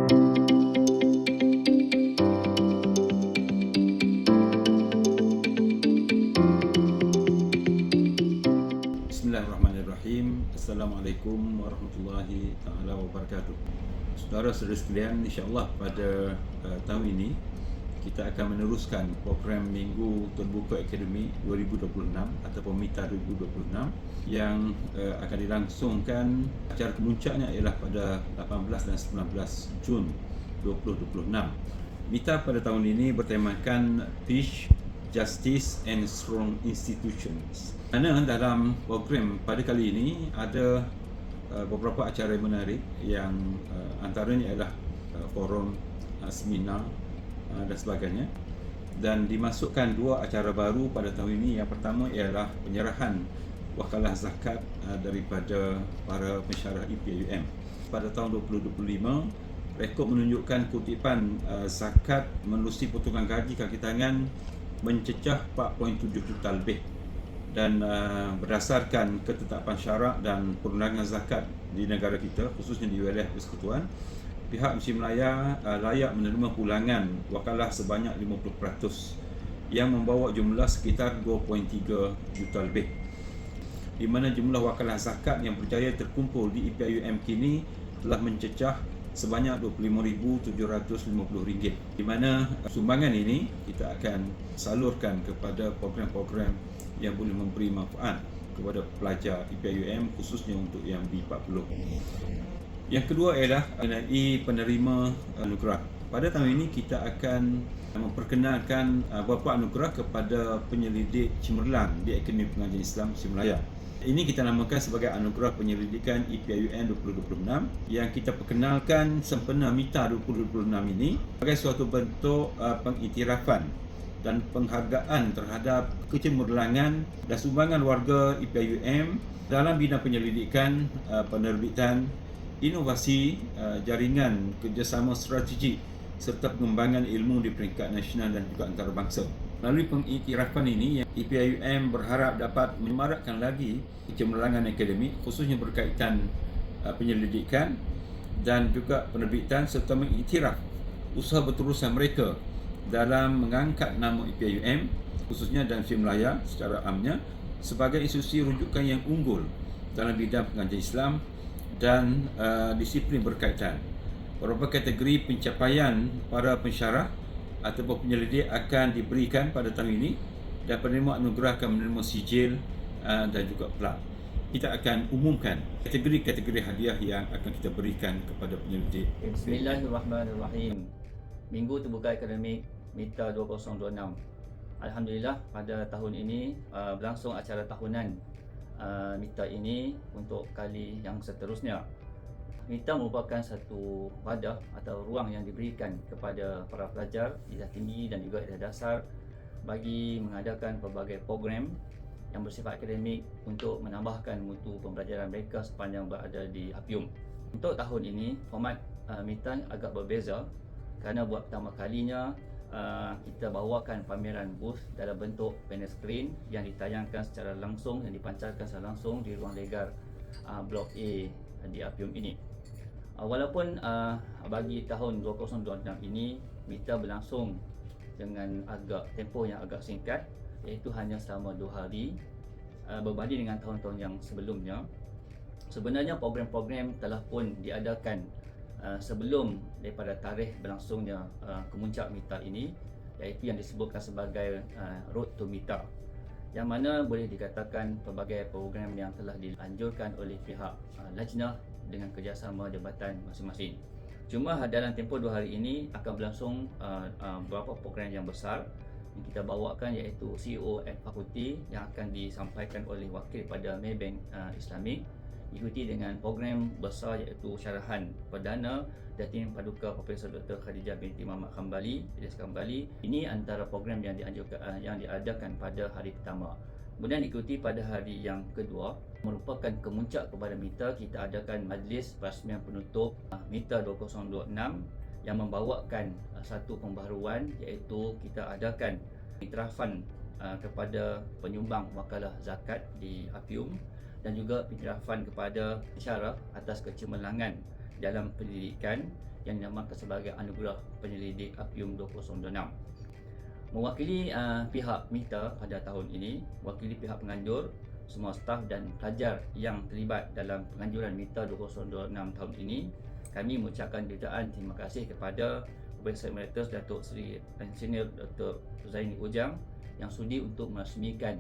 Bismillahirrahmanirrahim. Assalamualaikum warahmatullahi taala wabarakatuh. Saudara-saudara sekalian, insya-Allah pada tahun ini kita akan meneruskan program Minggu Terbuka Akademik 2026 ataupun MITA 2026 yang akan dilangsungkan. Acara kemuncaknya ialah pada 18 dan 19 Jun 2026. MITA pada tahun ini bertemakan Peace, Justice and Strong Institutions. Kerana dalam program pada kali ini ada beberapa acara yang menarik yang antaranya ialah forum, seminar dan sebagainya, dan dimasukkan dua acara baru pada tahun ini. Yang pertama ialah penyerahan wakalah zakat daripada para pensyarah EPIUM. Pada tahun 2025, rekod menunjukkan kutipan zakat menerusi potongan gaji kaki tangan mencecah 4.7 juta lebih, dan berdasarkan ketetapan syarak dan perundangan zakat di negara kita, khususnya di wilayah persekutuan, pihak Mesir Melaya layak menerima pulangan wakalah sebanyak 50%, yang membawa jumlah sekitar 2.3 juta lebih, di mana jumlah wakalah zakat yang berjaya terkumpul di EPIUM kini telah mencecah sebanyak RM25,750, di mana sumbangan ini kita akan salurkan kepada program-program yang boleh memberi manfaat kepada pelajar EPIUM, khususnya untuk yang B40. Yang kedua ialah mengenai penerima anugerah. Pada tahun ini kita akan memperkenalkan beberapa anugerah kepada penyelidik cemerlang di Akademi Pengajian Islam Mesir Melaya. Ini kita namakan sebagai Anugerah Penyelidikan EPIUM 2026, yang kita perkenalkan sempena MITA 2026 ini sebagai suatu bentuk pengiktirafan dan penghargaan terhadap kecemerlangan dan sumbangan warga EPIUM dalam bidang penyelidikan, penerbitan, inovasi, jaringan kerjasama strategik serta pengembangan ilmu di peringkat nasional dan juga antarabangsa. Melalui pengiktirafan ini, EPIUM berharap dapat menyemarakkan lagi kecemerlangan akademik, khususnya berkaitan penyelidikan dan juga penerbitan, serta mengiktiraf usaha berterusan mereka dalam mengangkat nama EPIUM, khususnya dan Mesir Melaya secara amnya, sebagai institusi rujukan yang unggul dalam bidang pengajian Islam dan disiplin berkaitan. Beberapa kategori pencapaian para pensyarah ataupun penyelidik akan diberikan pada tahun ini, dan penerima anugerah akan menerima sijil dan juga plat. Kita akan umumkan kategori-kategori hadiah yang akan kita berikan kepada penyelidik. Bismillahirrahmanirrahim. Minggu Terbuka Akademik MITA 2026. Alhamdulillah, pada tahun ini berlangsung acara tahunan MITA ini untuk kali yang seterusnya. MITA merupakan satu wadah atau ruang yang diberikan kepada para pelajar ijazah tinggi dan juga ijazah dasar bagi mengadakan pelbagai program yang bersifat akademik untuk menambahkan mutu pembelajaran mereka sepanjang berada di APIUM. Untuk tahun ini, format MITA agak berbeza kerana buat pertama kalinya kita bawakan pameran booth dalam bentuk panel screen yang ditayangkan secara langsung dan dipancarkan secara langsung di ruang legar Blok A di APIUM ini. Walaupun bagi tahun 2026 ini MITA berlangsung dengan tempoh yang agak singkat, iaitu hanya selama 2 hari berbanding dengan tahun-tahun yang sebelumnya. Sebenarnya program-program telah pun diadakan sebelum daripada tarikh berlangsungnya kemuncak MITA ini, iaitu yang disebutkan sebagai Road to MITA, yang mana boleh dikatakan pelbagai program yang telah dianjurkan oleh pihak Lajnah dengan kerjasama jabatan masing-masing. Cuma dalam tempoh 2 hari ini akan berlangsung beberapa program yang besar yang kita bawakan, iaitu CEO at Fakulti yang akan disampaikan oleh wakil pada Maybank Islamic, diikuti dengan program besar iaitu syarahan perdana Datin Paduka Profesor Dr. Khadijah binti Muhammad Kambali, Idris Kambali. Ini antara program yang diadakan pada hari pertama. Kemudian diikuti pada hari yang kedua, merupakan kemuncak kepada MITA, kita adakan majlis perasmian penutup MITA 2026 yang membawakan satu pembaharuan, iaitu kita adakan iktirafan kepada penyumbang wakalah zakat di APIUM dan juga iktirafan kepada pensyarah atas kecemerlangan dalam pendidikan yang dinamakan sebagai Anugerah Penyelidik APIUM 2026. Mewakili pihak MITA pada tahun ini, mewakili pihak penganjur, semua staf dan pelajar yang terlibat dalam penganjuran MITA 2026 tahun ini, kami mengucapkan jutaan terima kasih kepada Profesor Emeritus Datuk Seri Engineer Dr. Zaini Ujang yang sudi untuk merasmikan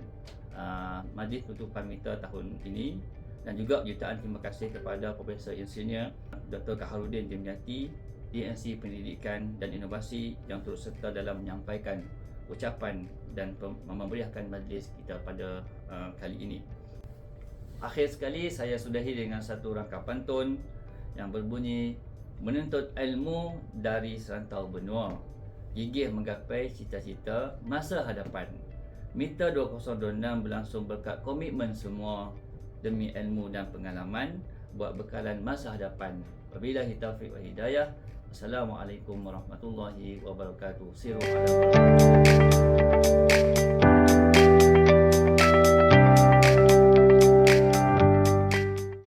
majlis penutupan MITA tahun ini, dan juga jutaan terima kasih kepada Profesor Engineer Dr. Kaharudin Dimyati, DNC Pendidikan dan Inovasi yang turut serta dalam menyampaikan ucapan dan memeriahkan majlis kita pada kali ini. Akhir sekali, saya sudahi dengan satu rangka pantun yang berbunyi: menuntut ilmu dari serantau benua, gigih menggapai cita-cita masa hadapan. MITA 2026 berlangsung berkat komitmen semua demi ilmu dan pengalaman buat bekalan masa hadapan. Wabillahi taufiq wa hidayah. Assalamualaikum warahmatullahi wabarakatuh. Siru ala